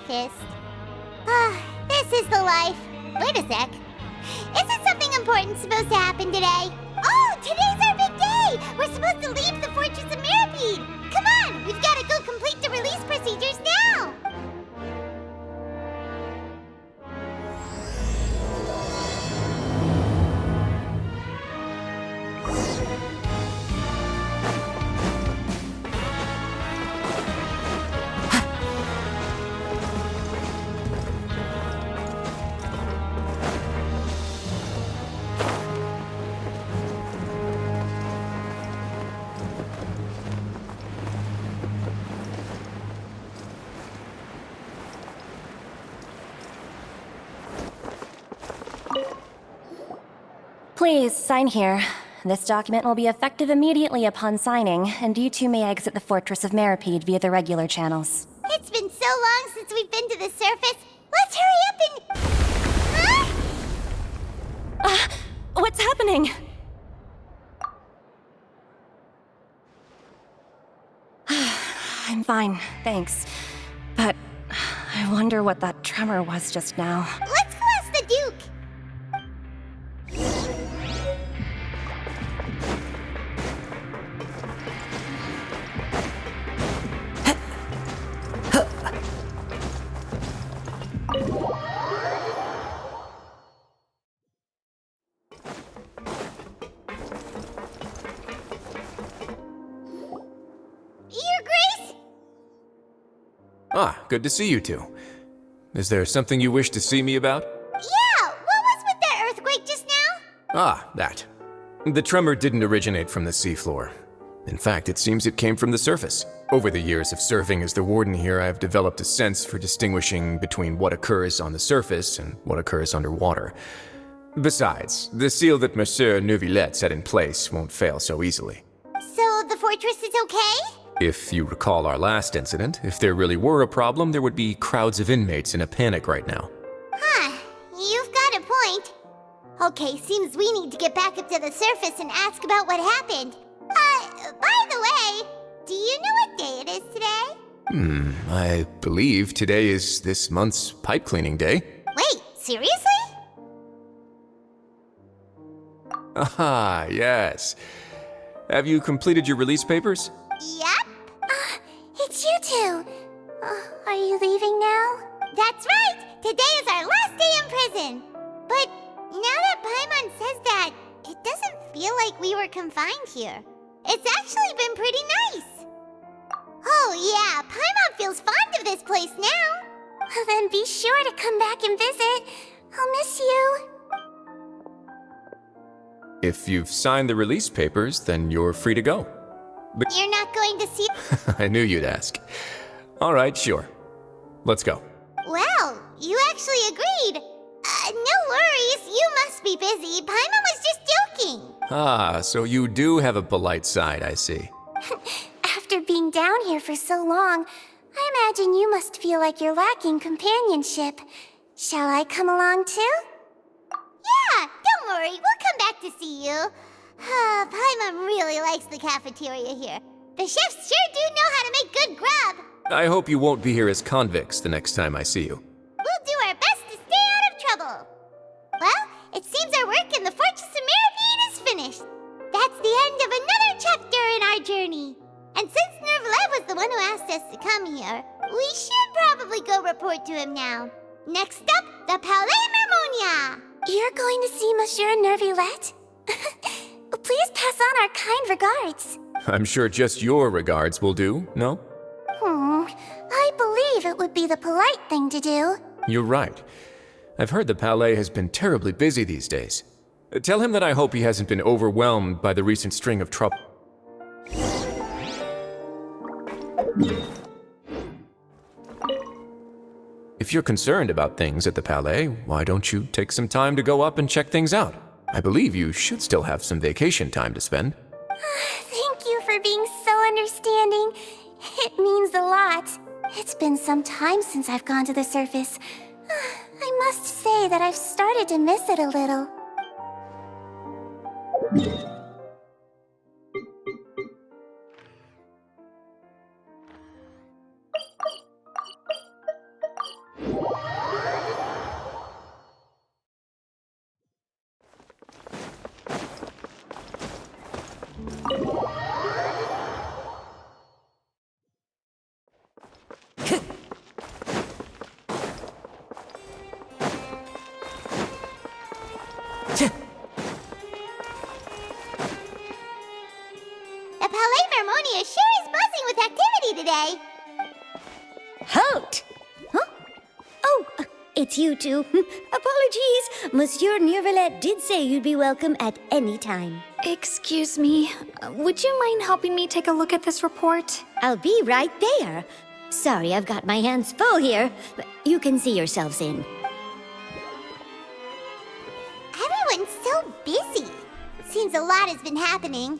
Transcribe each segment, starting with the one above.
scientist. This is the life. Wait a sec. Isn't something important supposed to happen today? Oh, today's our big day! We're supposed to leave the Fortress of Mirapede! Come on! We've got to go complete the release procedures now! Please, sign here. This document will be effective immediately upon signing, and you two may exit the Fortress of Mirapede via the regular channels. It's been so long since we've been to the surface. Let's hurry up and... Huh? What's happening? I'm fine, thanks. But I wonder what that tremor was just now. Let's go ask the Duke. Your Grace? Ah, good to see you two. Is there something you wish to see me about? Yeah, what was with that earthquake just now? Ah, that. The tremor didn't originate from the seafloor. In fact, it seems it came from the surface. Over the years of serving as the warden here, I've developed a sense for distinguishing between what occurs on the surface and what occurs underwater. Besides, the seal that Monsieur Neuvillette set in place won't fail so easily. So the fortress is okay? If you recall our last incident, if there really were a problem, there would be crowds of inmates in a panic right now. Huh, you've got a point. Okay, seems we need to get back up to the surface and ask about what happened. By the way, do you know what day it is today? I believe today is this month's pipe cleaning day. Wait, seriously? Ah, yes. Have you completed your release papers? Yep. It's you two. Are you leaving now? That's right! Today is our last day in prison! But now that Paimon says that, it doesn't feel like we were confined here. It's actually been pretty nice. Oh yeah, Paimon feels fond of this place now. Well, then be sure to come back and visit. I'll miss you. If you've signed the release papers, then you're free to go. But You're not going to see... I knew you'd ask. All right, sure. Let's go. Well, you actually agreed. No worries, you must be busy. Paimon was just joking. Ah, so you do have a polite side, I see. After being down here for so long, I imagine you must feel like you're lacking companionship. Shall I come along too? Yeah, don't worry, we'll come back to see you. Paimon really likes the cafeteria here. The chefs sure do know how to make good grub. I hope you won't be here as convicts the next time I see you. We'll do our best to stay out of trouble. Well, it seems our work in the Fortress of Mirapede is finished. That's the end of another chapter in our journey. And since Neuvillette was the one who asked us to come here, we should probably go report to him now. Next up, the Palais Mermonia. You're going to see Monsieur Neuvillette? Please pass on our kind regards. I'm sure just your regards will do, no? I believe it would be the polite thing to do. You're right. I've heard the Palais has been terribly busy these days. Tell him that I hope he hasn't been overwhelmed by the recent string of trouble. If you're concerned about things at the Palais, why don't you take some time to go up and check things out? I believe you should still have some vacation time to spend. Thank you for being so understanding. It means a lot. It's been some time since I've gone to the surface. I must say that I've started to miss it a little. The Palais Mermonia sure is buzzing with activity today. Halt! Huh? Oh, it's you two. Apologies. Monsieur Neuvillette did say you'd be welcome at any time. Excuse me, would you mind helping me take a look at this report? I'll be right there. Sorry, I've got my hands full here. You can see yourselves in. Everyone's so busy. Seems a lot has been happening.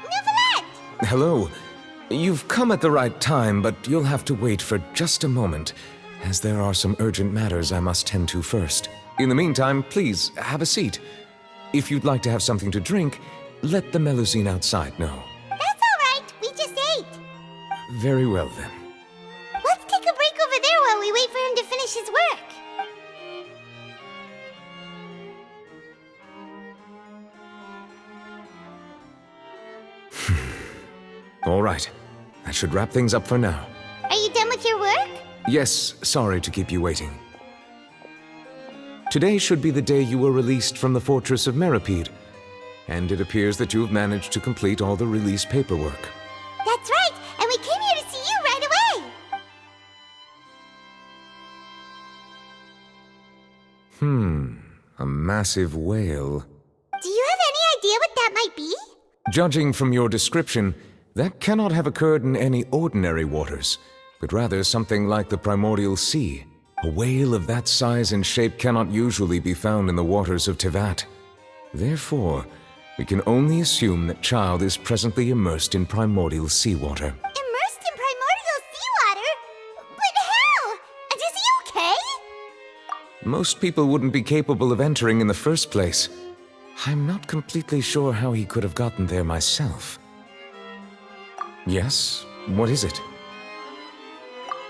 Neuvillette! Hello. You've come at the right time, but you'll have to wait for just a moment, as there are some urgent matters I must tend to first. In the meantime, please, have a seat. If you'd like to have something to drink, let the Melusine outside know. That's all right. We just ate. Very well, then. Let's take a break over there while we wait for him to finish his work. All right. That should wrap things up for now. Are you done with your work? Yes, sorry to keep you waiting. Today should be the day you were released from the Fortress of Meripede, and it appears that you have managed to complete all the release paperwork. That's right, and we came here to see you right away. A massive whale. Do you have any idea what that might be? Judging from your description, that cannot have occurred in any ordinary waters, but rather something like the primordial sea. A whale of that size and shape cannot usually be found in the waters of Tevat. Therefore, we can only assume that Child is presently immersed in primordial seawater. Immersed in primordial seawater? But how? And is he okay? Most people wouldn't be capable of entering in the first place. I'm not completely sure how he could have gotten there myself. Yes? What is it?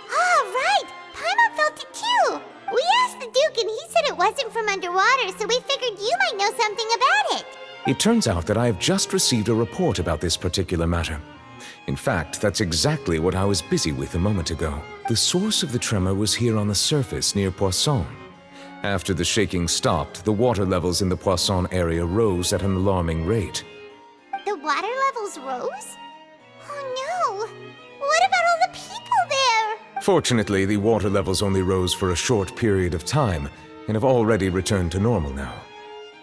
Ah, right! Paimon felt it too! We asked the Duke and he said it wasn't from underwater, so we figured you might know something about it. It turns out that I have just received a report about this particular matter. In fact, that's exactly what I was busy with a moment ago. The source of the tremor was here on the surface near Poisson. After the shaking stopped, the water levels in the Poisson area rose at an alarming rate. The water levels rose? Oh no! What about all the people there? Fortunately, the water levels only rose for a short period of time and have already returned to normal now.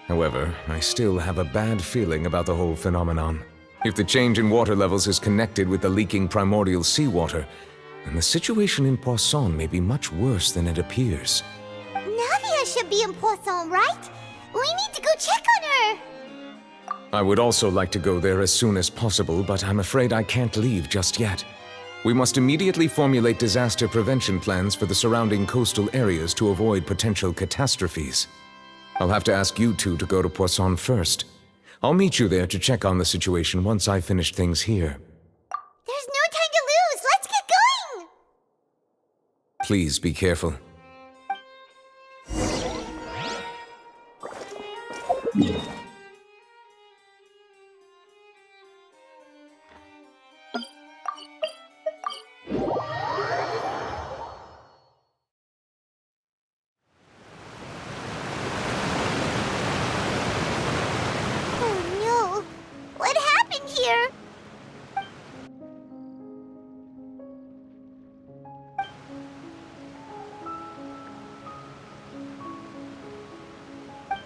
However, I still have a bad feeling about the whole phenomenon. If the change in water levels is connected with the leaking primordial seawater, then the situation in Poisson may be much worse than it appears. Navia should be in Poisson, right? We need to go check on her! I would also like to go there as soon as possible, but I'm afraid I can't leave just yet. We must immediately formulate disaster prevention plans for the surrounding coastal areas to avoid potential catastrophes. I'll have to ask you two to go to Poisson first. I'll meet you there to check on the situation once I've finished things here. There's no time to lose! Let's get going! Please be careful. Oh no! What happened here?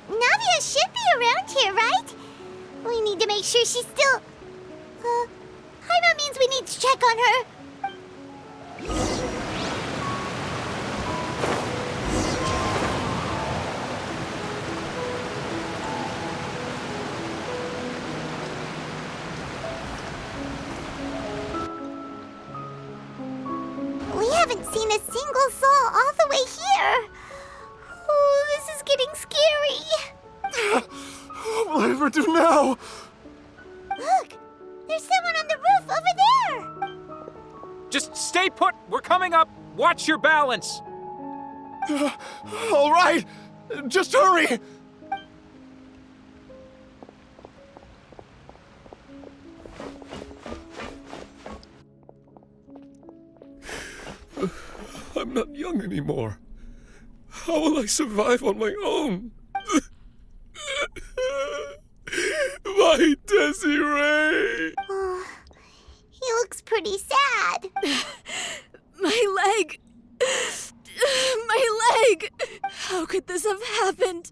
Navia should be around here, right? We need to make sure she's still... Paimon means we need to check on her. We haven't seen a single soul all the way here. Oh, this is getting scary. What will I ever do now? Look, there's someone on the roof over there. Just stay put! We're coming up! Watch your balance! All right, just hurry! I'm not young anymore. How will I survive on my own? My Desiree! Oh, he looks pretty sad. My leg! My leg! How could this have happened?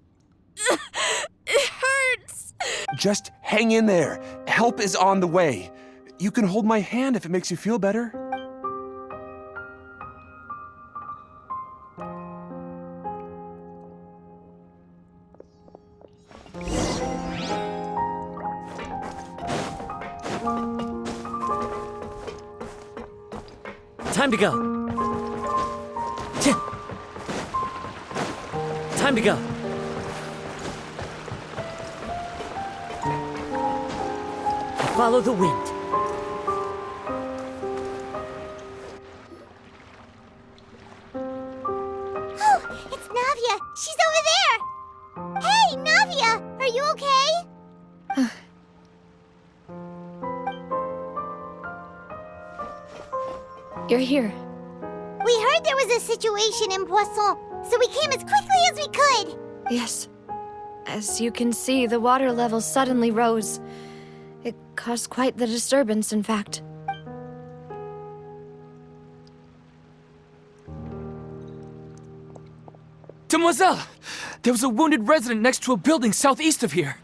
It hurts! Just hang in there. Help is on the way. You can hold my hand if it makes you feel better. Time to go. Time to go. Follow the wind. Oh, it's Navia. She's over there. Hey, Navia, are you okay? You're here. We heard there was a situation in Poisson, so we came as quickly as we could. Yes. As you can see, the water level suddenly rose. It caused quite the disturbance, in fact. Demoiselle! There was a wounded resident next to a building southeast of here.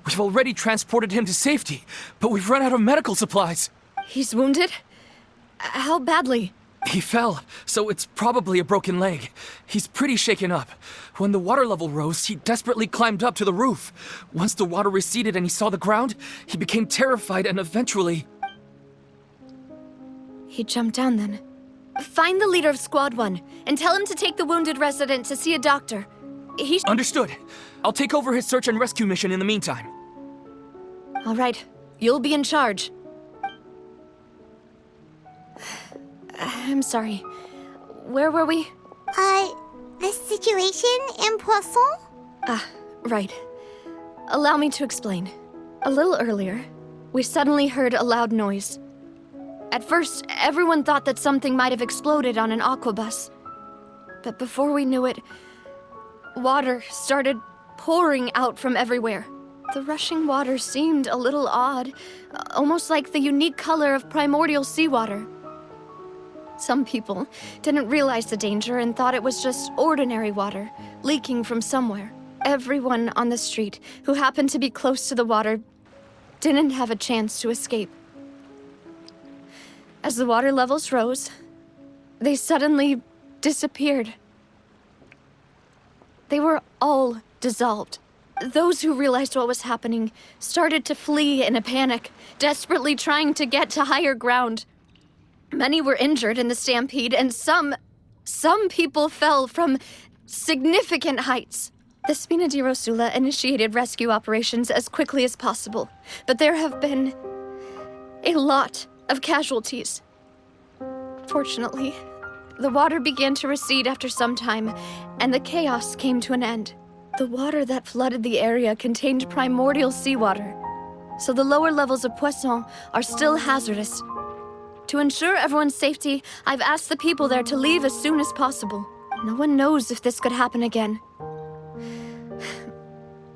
We've already transported him to safety, but we've run out of medical supplies. He's wounded? How badly? He fell, so it's probably a broken leg. He's pretty shaken up. When the water level rose, he desperately climbed up to the roof. Once the water receded and he saw the ground, he became terrified and eventually... He jumped down then. Find the leader of Squad 1 and tell him to take the wounded resident to see a doctor. Understood. I'll take over his search and rescue mission in the meantime. All right. You'll be in charge. I'm sorry. Where were we? The situation in Poisson? Right. Allow me to explain. A little earlier, we suddenly heard a loud noise. At first, everyone thought that something might have exploded on an aquabus. But before we knew it, water started pouring out from everywhere. The rushing water seemed a little odd, almost like the unique color of primordial seawater. Some people didn't realize the danger and thought it was just ordinary water, leaking from somewhere. Everyone on the street who happened to be close to the water didn't have a chance to escape. As the water levels rose, they suddenly disappeared. They were all dissolved. Those who realized what was happening started to flee in a panic, desperately trying to get to higher ground. Many were injured in the stampede, and some people fell from significant heights. The Spina di Rosula initiated rescue operations as quickly as possible, but there have been a lot of casualties. Fortunately, the water began to recede after some time, and the chaos came to an end. The water that flooded the area contained primordial seawater, so the lower levels of Poisson are still hazardous. To ensure everyone's safety, I've asked the people there to leave as soon as possible. No one knows if this could happen again.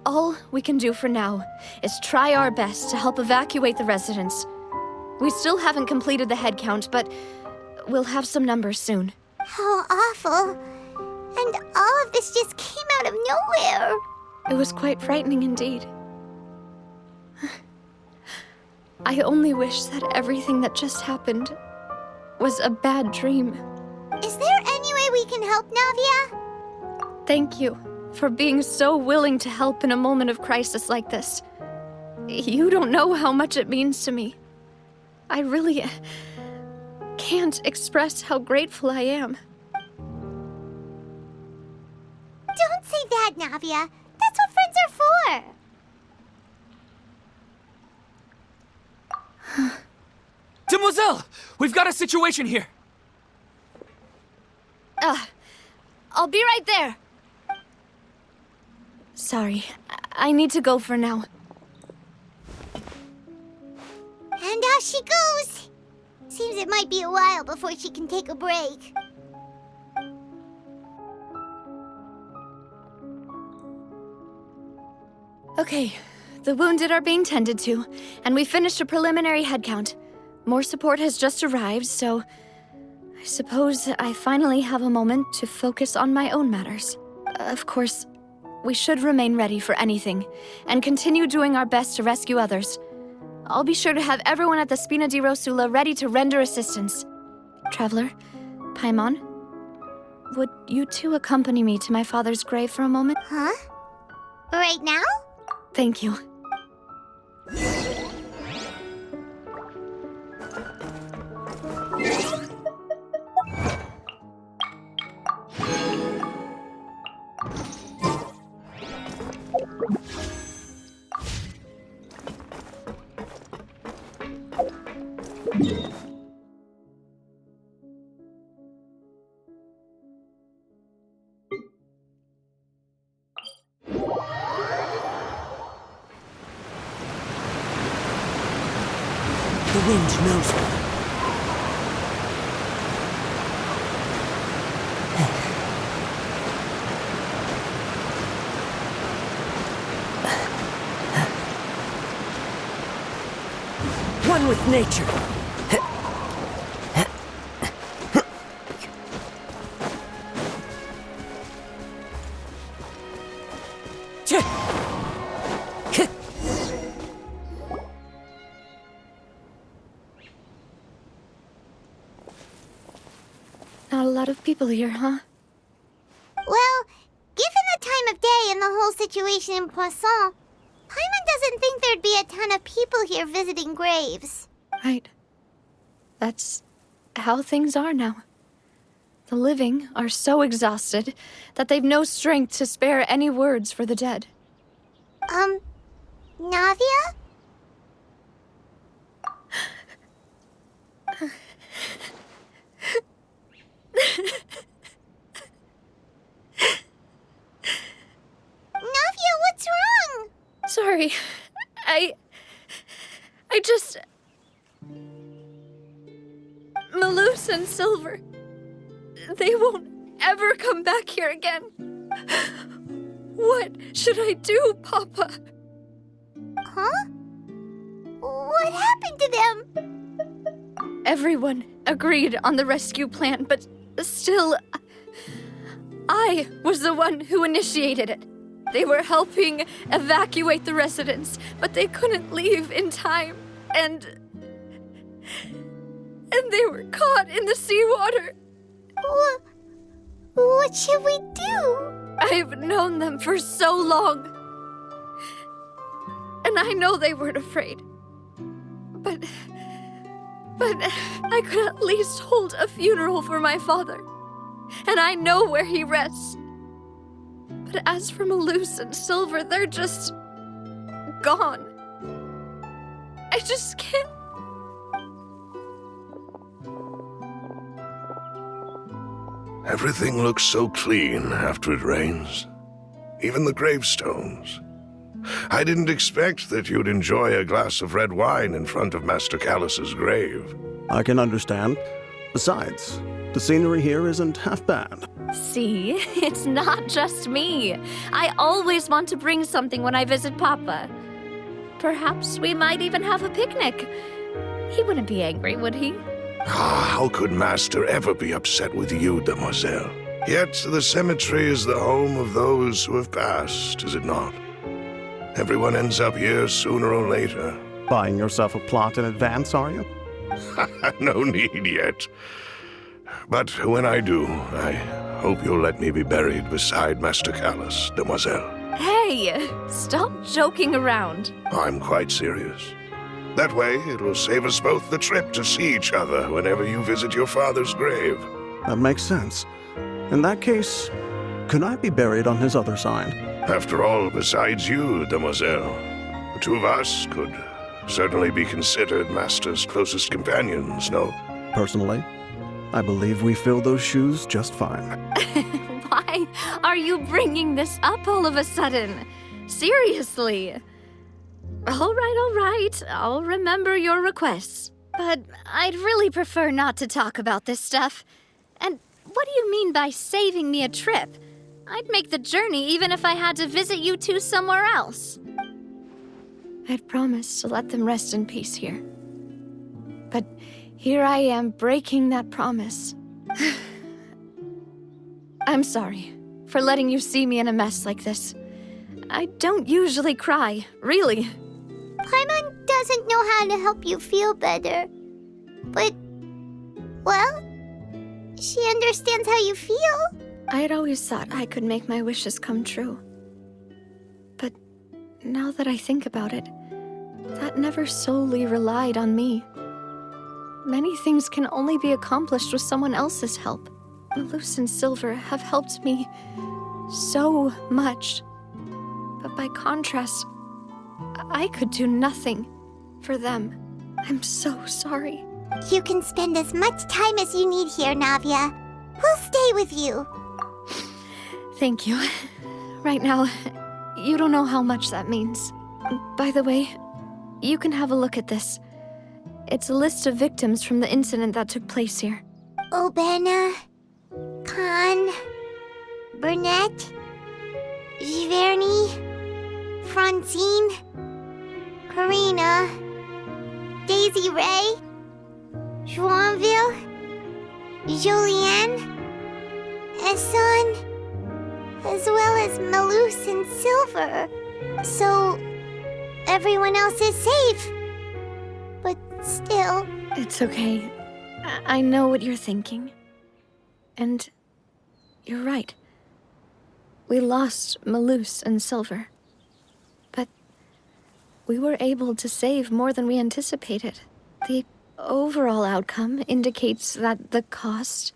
All we can do for now is try our best to help evacuate the residents. We still haven't completed the head count, but we'll have some numbers soon. How awful. And all of this just came out of nowhere. It was quite frightening indeed. I only wish that everything that just happened was a bad dream. Is there any way we can help, Navia? Thank you for being so willing to help in a moment of crisis like this. You don't know how much it means to me. I really can't express how grateful I am. Don't say that, Navia. That's what friends are for. Demoiselle! We've got a situation here! I'll be right there. Sorry, I need to go for now. And off she goes. Seems it might be a while before she can take a break. Okay, the wounded are being tended to, and we finished a preliminary head count. More support has just arrived, so I suppose I finally have a moment to focus on my own matters. Of course, we should remain ready for anything, and continue doing our best to rescue others. I'll be sure to have everyone at the Spina di Rosula ready to render assistance. Traveler, Paimon, would you two accompany me to my father's grave for a moment? Huh? Right now? Thank you. The wind knows me. One with nature. Not a lot of people here, huh? Well, given the time of day and the whole situation in Poisson, Paimon doesn't think there'd be a ton of people here visiting graves. Right. That's how things are now. The living are so exhausted that they've no strength to spare any words for the dead. Navia? Navia, what's wrong? Sorry. I just... Malus and Silver. They won't ever come back here again. What should I do, Papa? Huh? What happened to them? Everyone agreed on the rescue plan, but still, I was the one who initiated it. They were helping evacuate the residents, but they couldn't leave in time, and they were caught in the seawater. What should we do? I've known them for so long, and I know they weren't afraid. But I could at least hold a funeral for my father, and I know where he rests. But as for Malus and Silver, they're just gone. I just can't. Everything looks so clean after it rains. Even the gravestones. I didn't expect that you'd enjoy a glass of red wine in front of Master Callus's grave. I can understand. Besides, the scenery here isn't half bad. See, it's not just me. I always want to bring something when I visit Papa. Perhaps we might even have a picnic. He wouldn't be angry, would he? How could Master ever be upset with you, demoiselle? Yet the cemetery is the home of those who have passed, is it not? Everyone ends up here sooner or later. Buying yourself a plot in advance, are you? No need yet. But when I do, I hope you'll let me be buried beside Master Callus, demoiselle. Hey, stop joking around. I'm quite serious. That way, it'll save us both the trip to see each other whenever you visit your father's grave. That makes sense. In that case, could I be buried on his other side? After all, besides you, demoiselle, the two of us could certainly be considered Master's closest companions, no? Personally, I believe we fill those shoes just fine. Why are you bringing this up all of a sudden? Seriously. All right. I'll remember your requests. But I'd really prefer not to talk about this stuff. And what do you mean by saving me a trip? I'd make the journey even if I had to visit you two somewhere else. I'd promised to let them rest in peace here. But here I am breaking that promise. I'm sorry for letting you see me in a mess like this. I don't usually cry, really. Paimon doesn't know how to help you feel better. But, well, she understands how you feel. I had always thought I could make my wishes come true. But now that I think about it, that never solely relied on me. Many things can only be accomplished with someone else's help. Malus and Silver have helped me so much. But by contrast, I could do nothing for them. I'm so sorry. You can spend as much time as you need here, Navia. We'll stay with you. Thank you. Right now, you don't know how much that means. By the way, you can have a look at this. It's a list of victims from the incident that took place here. Obena, Khan, Burnett, Giverny, Francine, Karina, Daisy Ray, Joinville, Jolienne, Esson, as well as Malus and Silver. So, everyone else is safe. But still... It's okay. I know what you're thinking. And you're right. We lost Malus and Silver. But we were able to save more than we anticipated. The overall outcome indicates that the cost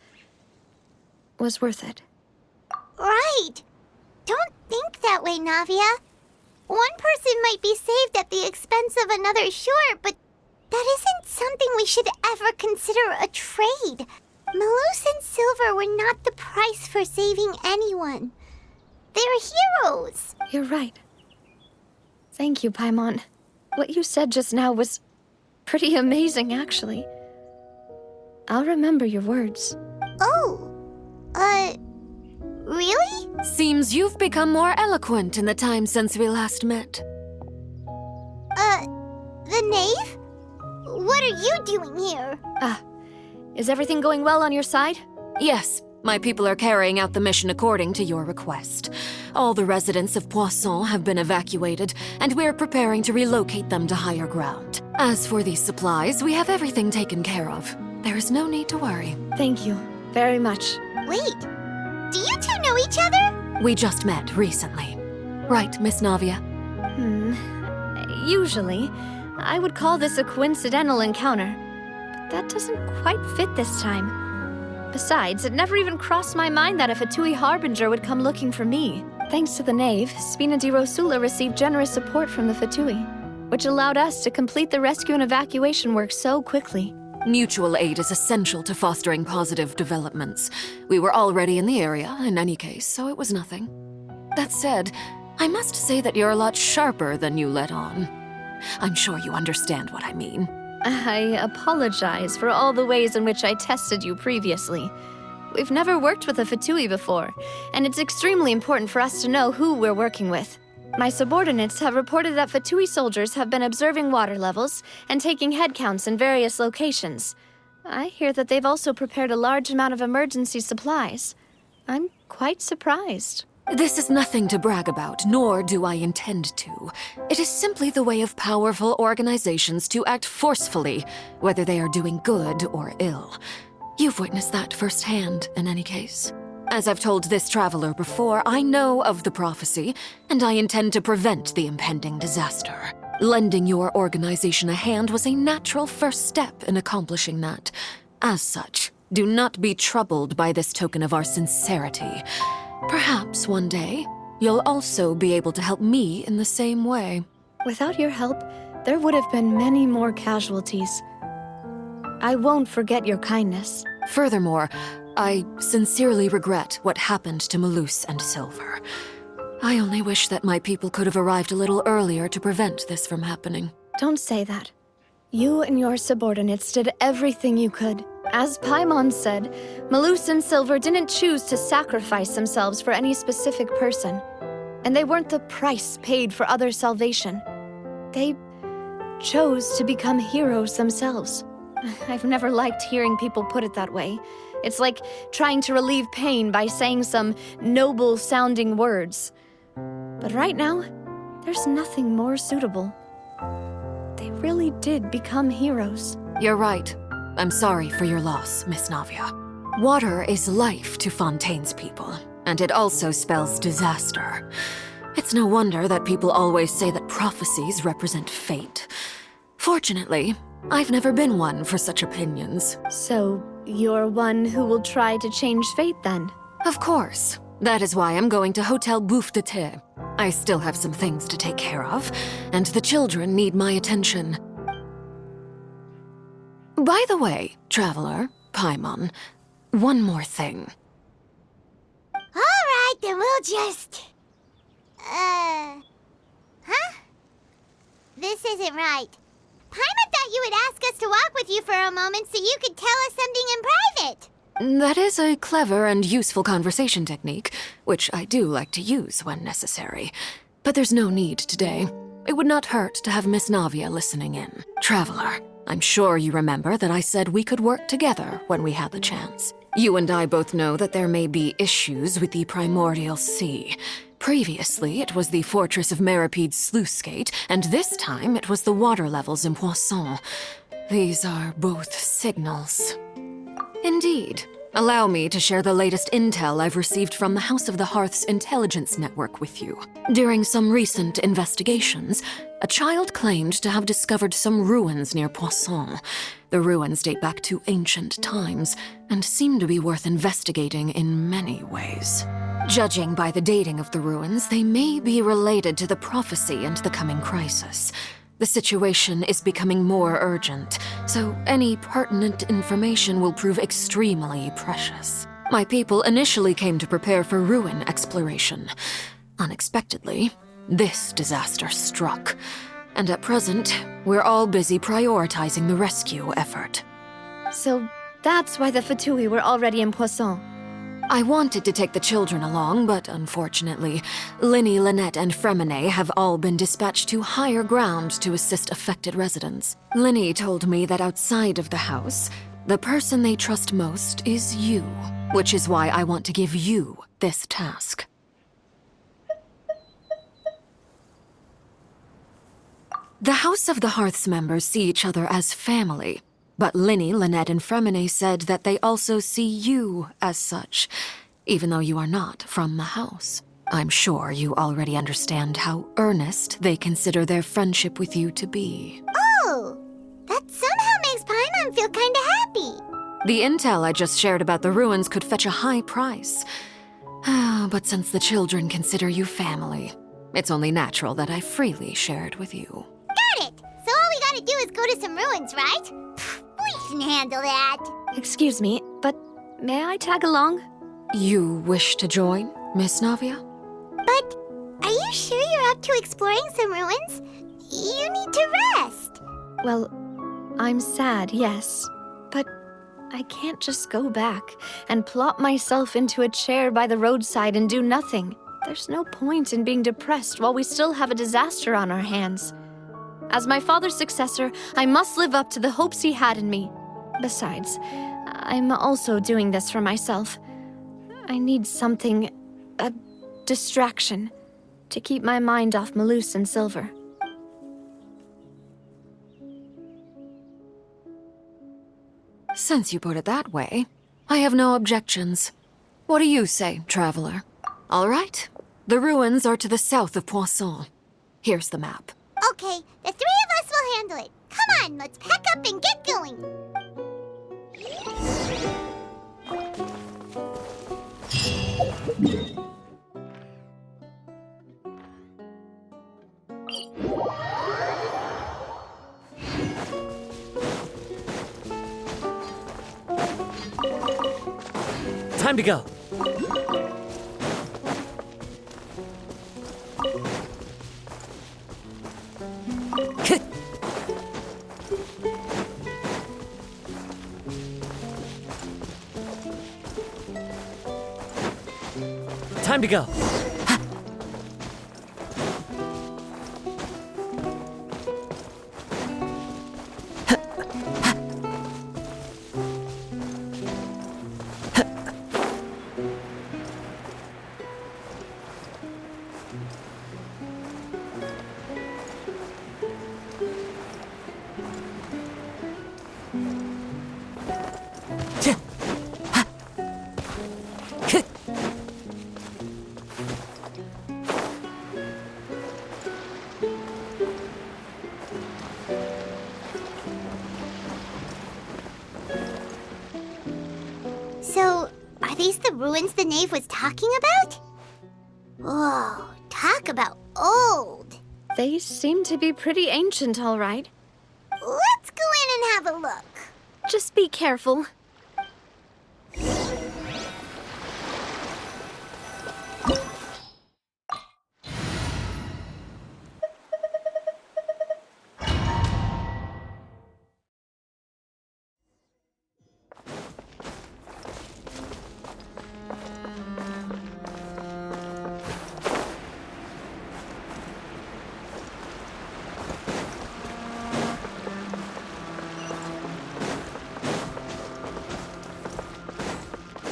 was worth it. Right! Don't think that way, Navia. One person might be saved at the expense of another, sure, but that isn't something we should ever consider a trade. Malus and Silver were not the price for saving anyone. They're heroes. You're right. Thank you, Paimon. What you said just now was pretty amazing, actually. I'll remember your words. Oh, really? Seems you've become more eloquent in the time since we last met. The knave? What are you doing here? Is everything going well on your side? Yes, my people are carrying out the mission according to your request. All the residents of Poisson have been evacuated, and we're preparing to relocate them to higher ground. As for these supplies, we have everything taken care of. There is no need to worry. Thank you very much. Wait, do you two know each other? We just met recently. Right, Miss Navia? Usually, I would call this a coincidental encounter, but that doesn't quite fit this time. Besides, it never even crossed my mind that a Fatui Harbinger would come looking for me. Thanks to the Knave, Spina di Rosula received generous support from the Fatui, which allowed us to complete the rescue and evacuation work so quickly. Mutual aid is essential to fostering positive developments. We were already in the area, in any case, so it was nothing. That said, I must say that you're a lot sharper than you let on. I'm sure you understand what I mean. I apologize for all the ways in which I tested you previously. We've never worked with a Fatui before, and it's extremely important for us to know who we're working with. My subordinates have reported that Fatui soldiers have been observing water levels and taking head counts in various locations. I hear that they've also prepared a large amount of emergency supplies. I'm quite surprised. This is nothing to brag about, nor do I intend to. It is simply the way of powerful organizations to act forcefully, whether they are doing good or ill. You've witnessed that firsthand, in any case. As I've told this traveler before, I know of the prophecy, and I intend to prevent the impending disaster. Lending your organization a hand was a natural first step in accomplishing that. As such, do not be troubled by this token of our sincerity. Perhaps one day, you'll also be able to help me in the same way. Without your help, there would have been many more casualties. I won't forget your kindness. Furthermore, I sincerely regret what happened to Malus and Silver. I only wish that my people could have arrived a little earlier to prevent this from happening. Don't say that. You and your subordinates did everything you could. As Paimon said, Malus and Silver didn't choose to sacrifice themselves for any specific person. And they weren't the price paid for others' salvation. They chose to become heroes themselves. I've never liked hearing people put it that way. It's like trying to relieve pain by saying some noble-sounding words. But right now, there's nothing more suitable. They really did become heroes. You're right. I'm sorry for your loss, Miss Navia. Water is life to Fontaine's people, and it also spells disaster. It's no wonder that people always say that prophecies represent fate. Fortunately, I've never been one for such opinions. So, you're one who will try to change fate then? Of course. That is why I'm going to Hotel Bouffe de Thé. I still have some things to take care of, and the children need my attention. By the way, Traveler, Paimon, one more thing. Alright, then we'll just... Huh? This isn't right. Paimon thought you would ask us to walk with you for a moment so you could tell us something in private. That is a clever and useful conversation technique, which I do like to use when necessary. But there's no need today. It would not hurt to have Miss Navia listening in. Traveler, I'm sure you remember that I said we could work together when we had the chance. You and I both know that there may be issues with the Primordial Sea. Previously, it was the Fortress of Meripede's sluice gate, and this time it was the water levels in Poisson. These are both signals. Indeed. Allow me to share the latest intel I've received from the House of the Hearth's intelligence network with you. During some recent investigations, a child claimed to have discovered some ruins near Poisson. The ruins date back to ancient times, and seem to be worth investigating in many ways. Judging by the dating of the ruins, they may be related to the prophecy and the coming crisis. The situation is becoming more urgent, so any pertinent information will prove extremely precious. My people initially came to prepare for ruin exploration. Unexpectedly, this disaster struck, and at present, we're all busy prioritizing the rescue effort. So that's why the Fatui were already in Poisson. I wanted to take the children along, but unfortunately, Linny, Lynette, and Fremine have all been dispatched to higher ground to assist affected residents. Linny told me that outside of the house, the person they trust most is you, which is why I want to give you this task. The House of the Hearth's members see each other as family. But Linny, Lynette, and Fremine said that they also see you as such, even though you are not from the house. I'm sure you already understand how earnest they consider their friendship with you to be. Oh, that somehow makes Paimon feel kinda happy. The intel I just shared about the ruins could fetch a high price. But since the children consider you family, it's only natural that I freely share it with you. Got it! So all we gotta do is go to some ruins, right? We can handle that. Excuse me, but may I tag along? You wish to join, Miss Navia? But are you sure you're up to exploring some ruins? You need to rest. Well, I'm sad, yes. But I can't just go back and plop myself into a chair by the roadside and do nothing. There's no point in being depressed while we still have a disaster on our hands. As my father's successor, I must live up to the hopes he had in me. Besides, I'm also doing this for myself. I need something, a distraction, to keep my mind off Malus and Silver. Since you put it that way, I have no objections. What do you say, Traveler? All right. The ruins are to the south of Poisson. Here's the map. Okay, the three of us will handle it. Come on, let's pack up and get going. Time to go. Time to go. So, are these the ruins the knave was talking about? Whoa, talk about old. They seem to be pretty ancient, all right. Let's go in and have a look. Just be careful.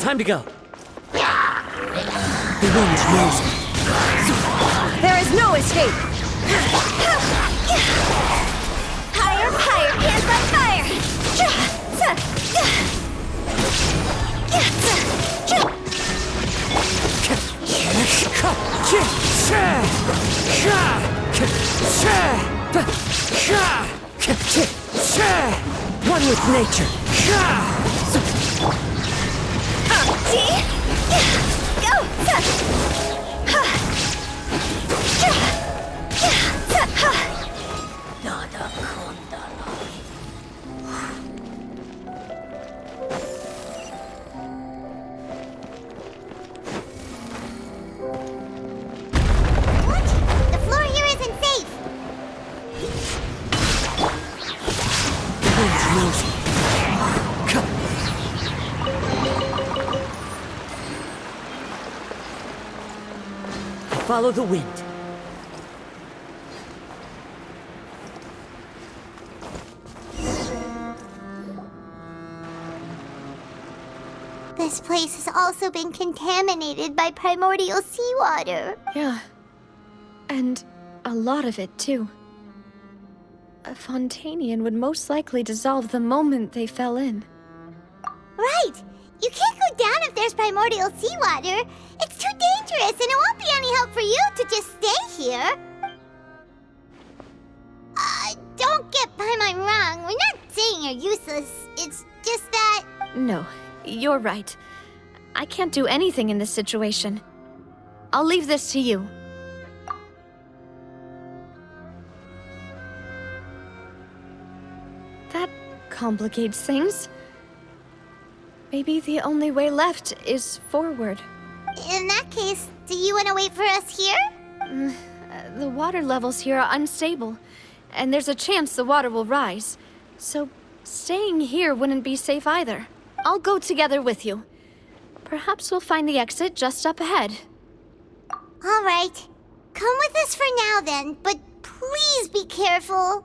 Time to go. The wind knows me. There is no escape! Higher, higher, hands on fire! One with nature. What? The floor here isn't safe. The wind knows me. Follow the wind. This place has also been contaminated by primordial seawater. Yeah. And a lot of it, too. A Fontanian would most likely dissolve the moment they fell in. Right! You can't go down if there's primordial seawater. It's too dangerous, and it won't be any help for you to just stay here. Don't get Paimon wrong. We're not saying you're useless. It's just that... No, you're right. I can't do anything in this situation. I'll leave this to you. That complicates things. Maybe the only way left is forward. In that case, do you want to wait for us here? The water levels here are unstable, and there's a chance the water will rise. So staying here wouldn't be safe either. I'll go together with you. Perhaps we'll find the exit just up ahead. All right. Come with us for now then, but please be careful.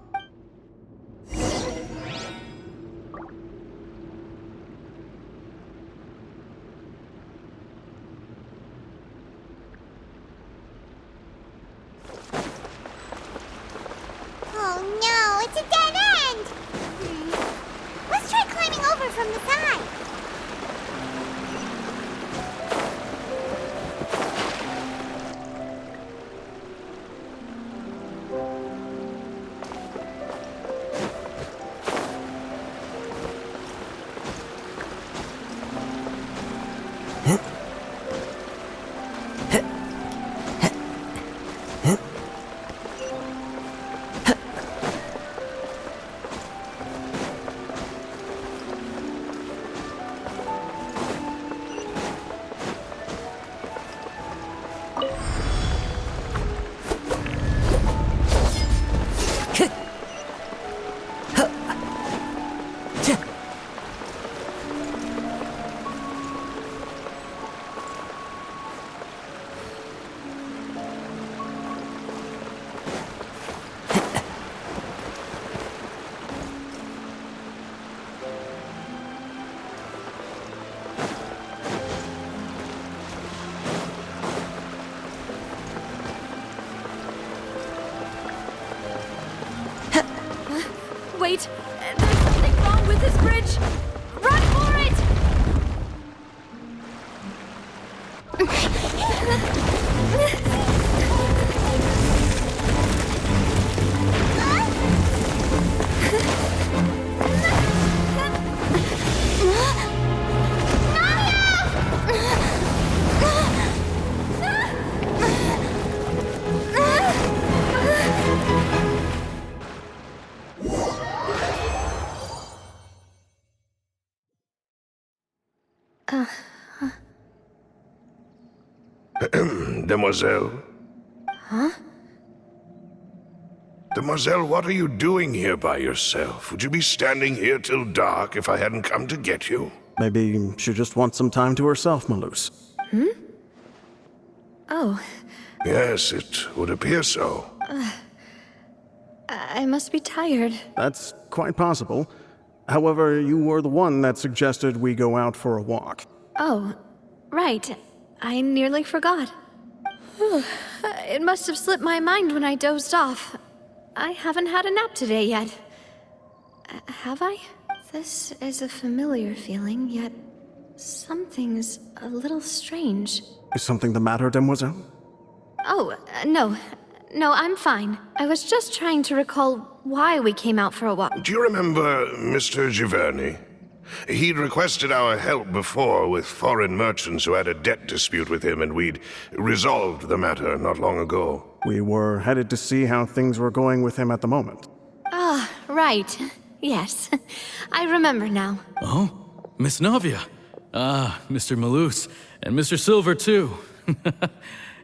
Oh no, it's a dead end! Let's try climbing over from the side. Wait! There's something wrong with this bridge! Run for it! Demoiselle? Huh? Demoiselle, what are you doing here by yourself? Would you be standing here till dark if I hadn't come to get you? Maybe she just wants some time to herself, Malus. Hmm? Oh. Yes, it would appear so. I must be tired. That's quite possible. However, you were the one that suggested we go out for a walk. Oh, right. I nearly forgot. It must have slipped my mind when I dozed off. I haven't had a nap today yet. Have I? This is a familiar feeling, yet something's a little strange. Is something the matter, Demoiselle? Oh, no. No, I'm fine. I was just trying to recall why we came out for a walk. Do you remember Mr. Giverny? He'd requested our help before with foreign merchants who had a debt dispute with him, and we'd resolved the matter not long ago. We were headed to see how things were going with him at the moment. Ah, right. Yes. I remember now. Oh, Miss Navia. Ah, Mr. Malus. And Mr. Silver, too.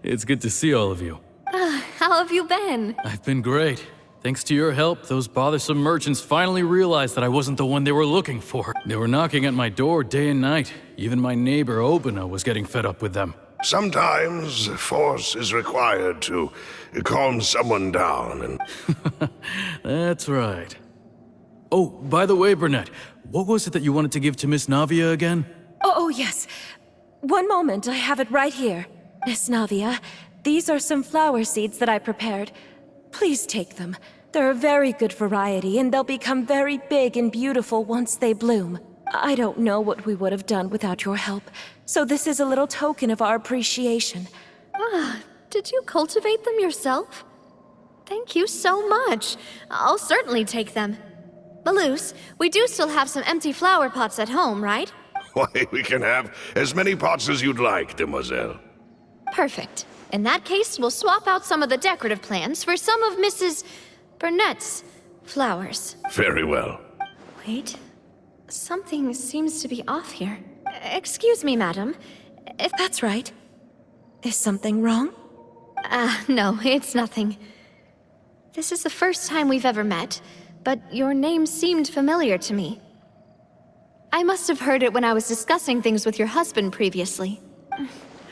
It's good to see all of you. How have you been? I've been great. Thanks to your help, those bothersome merchants finally realized that I wasn't the one they were looking for. They were knocking at my door day and night. Even my neighbor Obina was getting fed up with them. Sometimes force is required to calm someone down and... That's right. Oh, by the way, Burnett, what was it that you wanted to give to Miss Navia again? Oh, yes. One moment, I have it right here. Miss Navia, these are some flower seeds that I prepared. Please take them. They're a very good variety, and they'll become very big and beautiful once they bloom. I don't know what we would have done without your help, so this is a little token of our appreciation. Ah, did you cultivate them yourself? Thank you so much. I'll certainly take them. Malus, we do still have some empty flower pots at home, right? Why, we can have as many pots as you'd like, Demoiselle. Perfect. In that case, we'll swap out some of the decorative plants for some of Mrs. Burnett's flowers. Very well. Wait. Something seems to be off here. Excuse me, madam. If that's right. Is something wrong? No, it's nothing. This is the first time we've ever met, but your name seemed familiar to me. I must have heard it when I was discussing things with your husband previously.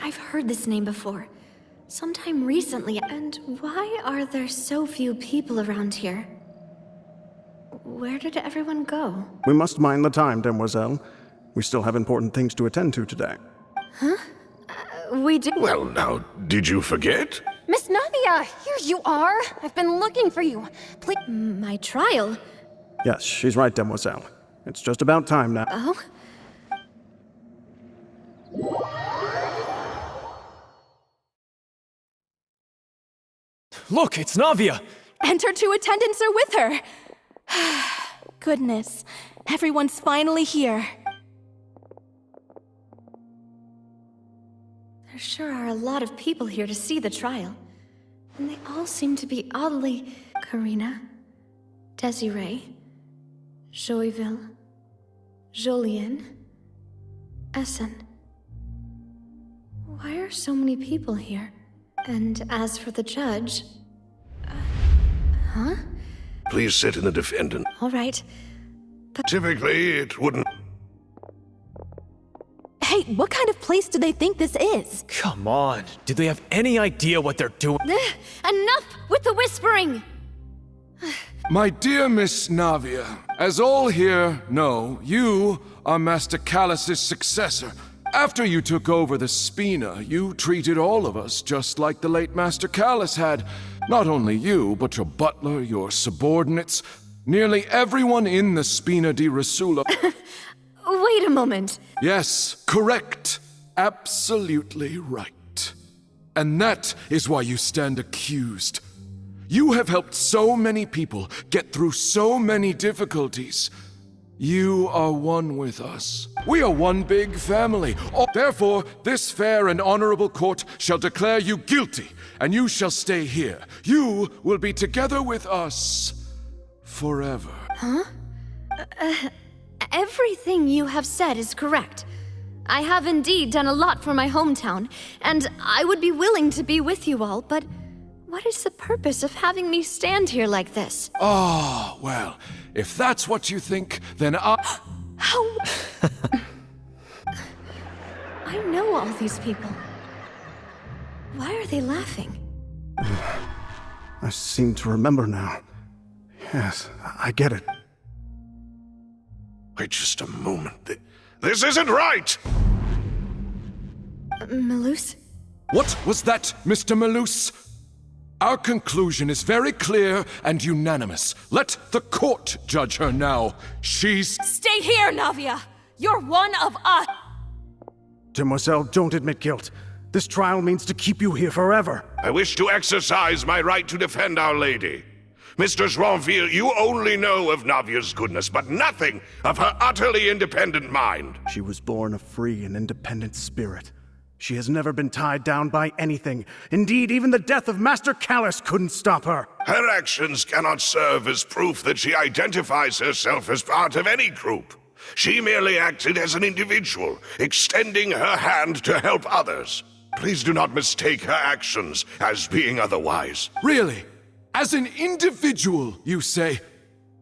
I've heard this name before. Sometime recently, and why are there so few people around here? Where did everyone go? We must mind the time, Demoiselle. We still have important things to attend to today. Huh? We do. Well, now, did you forget? Miss Navia, here you are. I've been looking for you. Please. My trial? Yes, she's right, Demoiselle. It's just about time now. Oh? Look, it's Navia! And her two attendants are with her! Goodness, everyone's finally here. There sure are a lot of people here to see the trial. And they all seem to be oddly... Karina, Desiree, Joyville, Jolien, Essen. Why are so many people here? And as for the judge... huh? Please sit in the defendant. All right. But typically, it wouldn't... Hey, what kind of place do they think this is? Come on. Do they have any idea what they're doing? Enough with the whispering! My dear Miss Navia, as all here know, you are Master Callus's successor. After you took over the Spina, you treated all of us just like the late Master Callus had. Not only you, but your butler, your subordinates, nearly everyone in the Spina di Rasula. Wait a moment. Yes, correct. Absolutely right. And that is why you stand accused. You have helped so many people get through so many difficulties. You are one with us. We are one big family. Therefore, this fair and honorable court shall declare you guilty, and you shall stay here. You will be together with us forever. Huh? Everything you have said is correct. I have indeed done a lot for my hometown, and I would be willing to be with you all, but what is the purpose of having me stand here like this? Ah, well, if that's what you think, then How? I know all these people. Why are they laughing? I seem to remember now. Yes, I get it. Wait just a moment. This isn't right! Malus? What was that, Mr. Malus? Our conclusion is very clear and unanimous. Let the court judge her now. She's... Stay here, Navia! You're one of us! Demoiselle, don't admit guilt. This trial means to keep you here forever. I wish to exercise my right to defend Our Lady. Mr. Joinville, you only know of Navia's goodness, but nothing of her utterly independent mind. She was born a free and independent spirit. She has never been tied down by anything. Indeed, even the death of Master Callus couldn't stop her. Her actions cannot serve as proof that she identifies herself as part of any group. She merely acted as an individual, extending her hand to help others. Please do not mistake her actions as being otherwise. Really? As an individual, you say?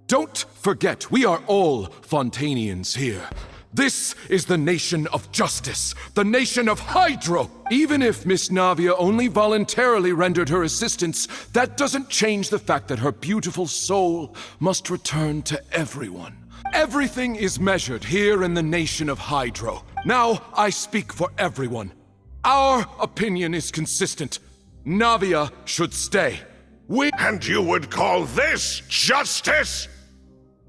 Don't forget, we are all Fontanians here. This is the nation of justice, the nation of Hydro. Even if Miss Navia only voluntarily rendered her assistance, that doesn't change the fact that her beautiful soul must return to everyone. Everything is measured here in the nation of Hydro. Now I speak for everyone. Our opinion is consistent. Navia should stay. And you would call this justice?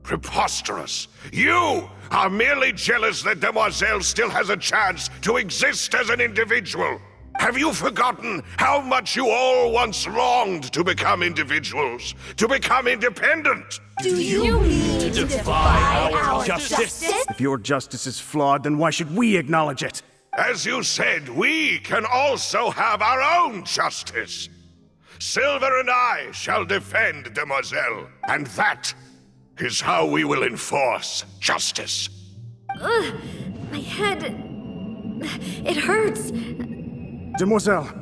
Preposterous. You are merely jealous that Demoiselle still has a chance to exist as an individual. Have you forgotten how much you all once longed to become individuals, to become independent? Do you mean to defy our justice? If your justice is flawed, then why should we acknowledge it? As you said, we can also have our own justice. Silver and I shall defend Demoiselle, and that is how we will enforce justice. Ugh, my head... it hurts. Demoiselle!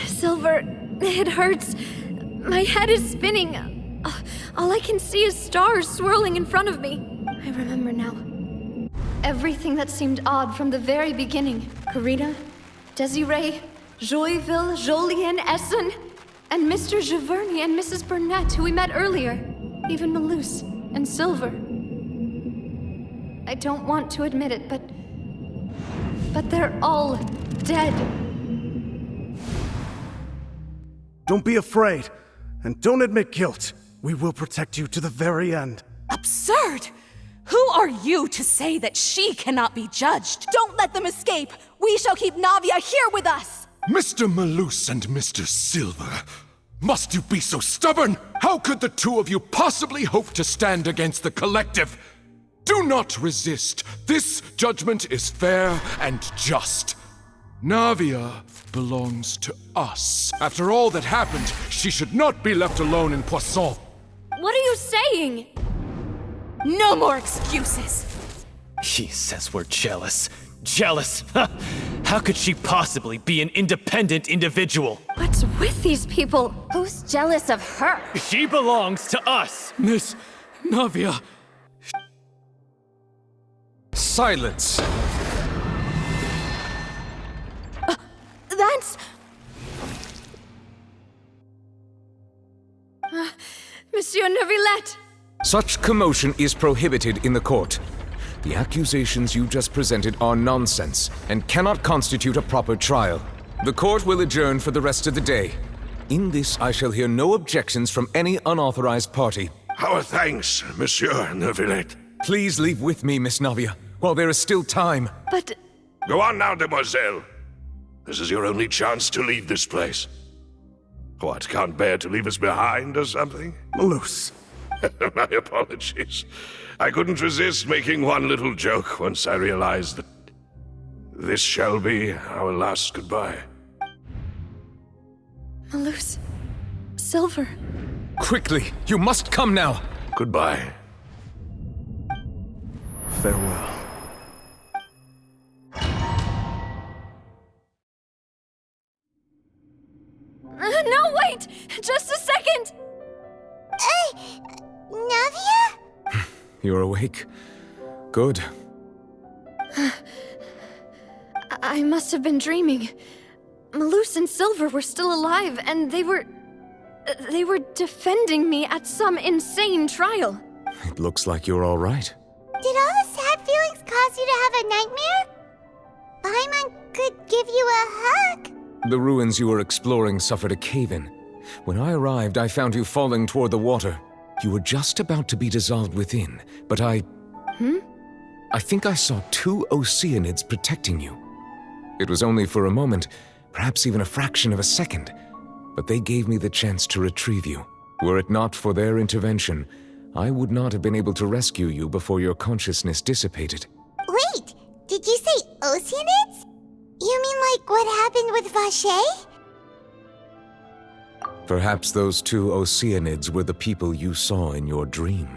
Silver, it hurts. My head is spinning. All I can see is stars swirling in front of me. I remember now. Everything that seemed odd from the very beginning. Karina, Desiree, Joyville, Jolien, Essen, and Mr. Giverny and Mrs. Burnett, who we met earlier. Even Malus and Silver. I don't want to admit it, but they're all dead. Don't be afraid, and don't admit guilt. We will protect you to the very end. Absurd! Who are you to say that she cannot be judged? Don't let them escape! We shall keep Navia here with us! Mr. Malus and Mr. Silver, must you be so stubborn? How could the two of you possibly hope to stand against the collective? Do not resist. This judgment is fair and just. Navia belongs to us. After all that happened, she should not be left alone in Poisson. What are you saying? No more excuses! She says we're jealous. Jealous? How could she possibly be an independent individual? What's with these people? Who's jealous of her? She belongs to us! Miss Navia. Silence! That's... Monsieur Neuvillette! Such commotion is prohibited in the court. The accusations you just presented are nonsense and cannot constitute a proper trial. The court will adjourn for the rest of the day. In this, I shall hear no objections from any unauthorized party. Our thanks, Monsieur Neuvillette. Please leave with me, Miss Navia, while there is still time. But... Go on now, Demoiselle. This is your only chance to leave this place. What, can't bear to leave us behind or something? Malus. My apologies. I couldn't resist making one little joke once I realized that this shall be our last goodbye. Malus. Silver. Quickly, you must come now. Goodbye. Farewell. Wait! Just a second! Navia? You're awake. Good. I must have been dreaming. Malus and Silver were still alive, and they were defending me at some insane trial. It looks like you're all right. Did all the sad feelings cause you to have a nightmare? Paimon could give you a hug. The ruins you were exploring suffered a cave-in. When I arrived, I found you falling toward the water. You were just about to be dissolved within, but I think I saw 2 Oceanids protecting you. It was only for a moment, perhaps even a fraction of a second, but they gave me the chance to retrieve you. Were it not for their intervention, I would not have been able to rescue you before your consciousness dissipated. Wait, did you say Oceanids? You mean like what happened with Vache? Perhaps those 2 Oceanids were the people you saw in your dream.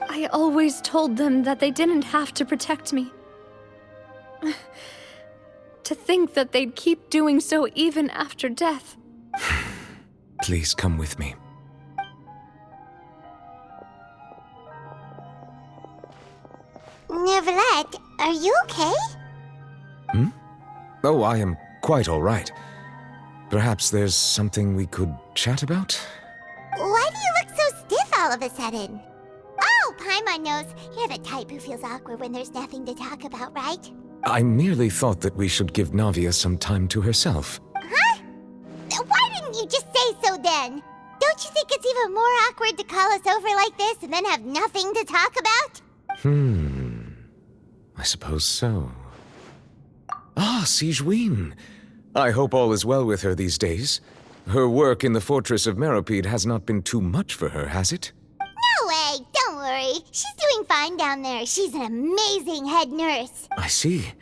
I always told them that they didn't have to protect me. To think that they'd keep doing so even after death. Please come with me. Neverlet, are you okay? Oh, I am quite all right. Perhaps there's something we could chat about? Why do you look so stiff all of a sudden? Oh, Paimon knows. You're the type who feels awkward when there's nothing to talk about, right? I merely thought that we should give Navia some time to herself. Huh? Why didn't you just say so then? Don't you think it's even more awkward to call us over like this and then have nothing to talk about? I suppose so. Ah, Sigewinne. I hope all is well with her these days. Her work in the Fortress of Meropide has not been too much for her, has it? No way! Don't worry. She's doing fine down there. She's an amazing head nurse. I see.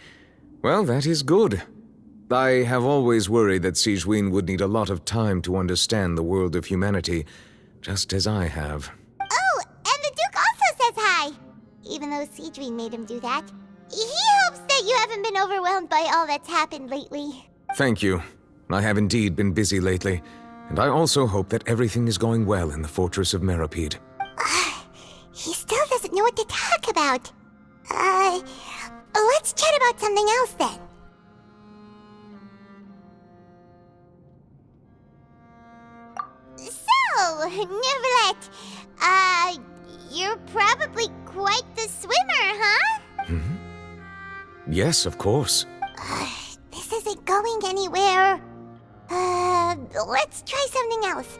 Well, that is good. I have always worried that Sigewinne would need a lot of time to understand the world of humanity, just as I have. Oh, and the Duke also says hi! Even though Sigewinne made him do that. He hopes that you haven't been overwhelmed by all that's happened lately. Thank you. I have indeed been busy lately, and I also hope that everything is going well in the Fortress of Meropide. He still doesn't know what to talk about. Let's chat about something else then. So, Neverlet, you're probably quite the swimmer, huh? Yes, of course. This isn't going anywhere. Let's try something else.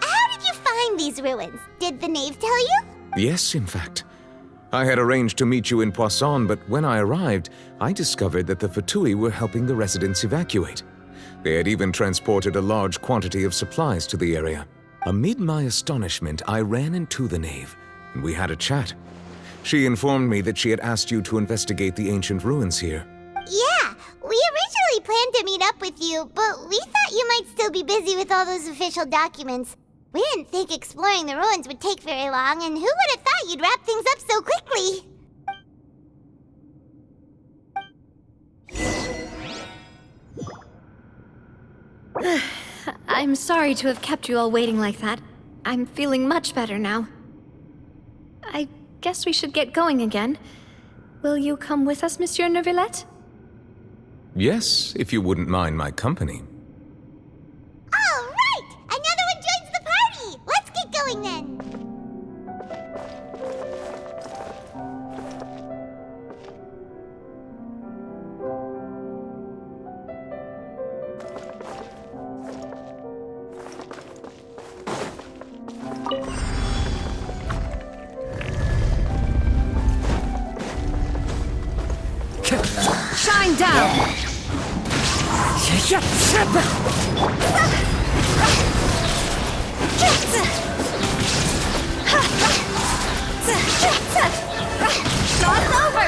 How did you find these ruins? Did the knave tell you? Yes, in fact. I had arranged to meet you in Poisson, but when I arrived, I discovered that the Fatui were helping the residents evacuate. They had even transported a large quantity of supplies to the area. Amid my astonishment, I ran into the knave, and we had a chat. She informed me that she had asked you to investigate the ancient ruins here. Yeah, we originally planned to meet up with you, but we thought you might still be busy with all those official documents. We didn't think exploring the ruins would take very long, and who would have thought you'd wrap things up so quickly? I'm sorry to have kept you all waiting like that. I'm feeling much better now. I guess we should get going again. Will you come with us, Monsieur Neuvillette? Yes, if you wouldn't mind my company. All right! Another one joins the party! Let's get going then! Shine down! Start over!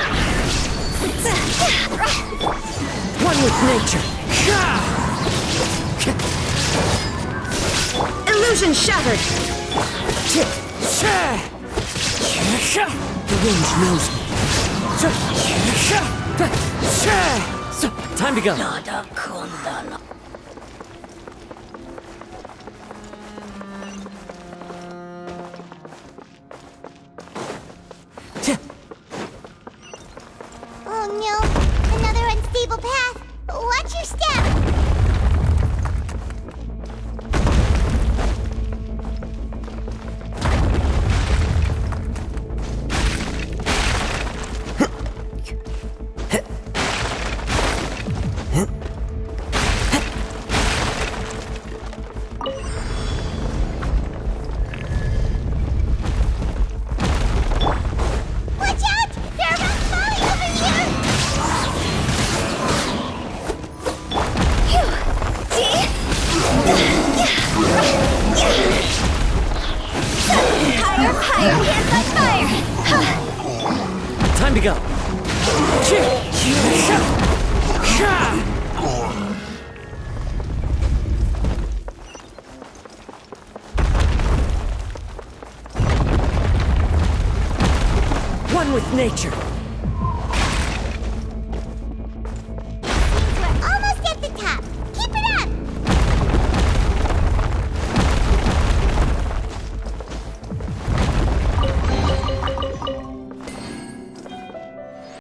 One with nature. Illusion shattered! The range knows me. Time to go. Oh no, another unstable path. Watch your step. Time to go. One with nature.